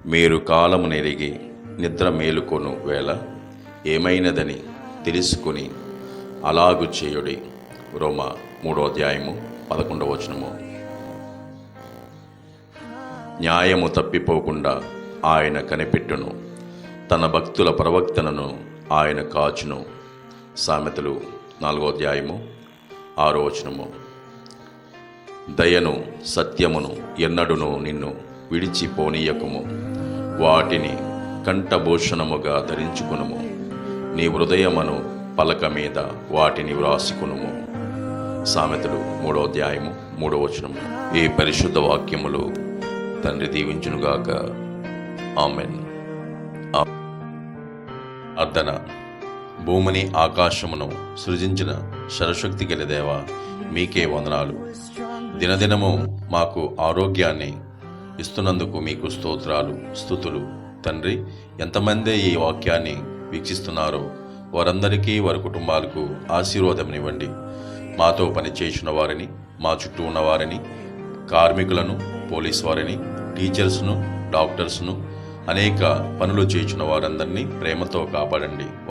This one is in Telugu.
మీరు కాలము నెరిగి నిద్ర మేలుకొను వేళ ఏమైనదని తెలుసుకుని అలాగు చేయుడి. రోమా 3:11. న్యాయము తప్పిపోకుండా ఆయన కనిపెట్టును, తన భక్తుల ప్రవక్తనను ఆయన కాచును. సామెతలు 4:6. దయను సత్యమును ఎన్నడును నిన్ను విడిచిపోనీయకుము, వాటిని కంఠభూషణముగా ధరించుకునుము. నీ హృదయమును పలక మీద వాటిని వ్రాసుకునుము. సామెతలు 3:3. ఈ పరిశుద్ధ వాక్యములు తండ్రి దీవించునుగాక. ఆమెన్. అర్ధన. భూమిని ఆకాశమును సృజించిన సర్వశక్తి గల దేవా, మీకే వందనాలు. దినదినము మాకు ఆరోగ్యాన్ని ఇస్తున్నందుకు మీకు స్తోత్రాలు, స్తుతులు. తండ్రి, ఎంతమంది ఈ వాక్యాన్ని వీక్షిస్తున్నారో వారందరికీ, వారి కుటుంబాలకు ఆశీర్వాదమునివ్వండి. మాతో పనిచేసిన వారిని, మా చుట్టూ ఉన్నవారిని, కార్మికులను, పోలీస్ వారిని, టీచర్స్ను, డాక్టర్స్ను, అనేక పనులు చేసిన వారందరినీ ప్రేమతో కాపాడండి.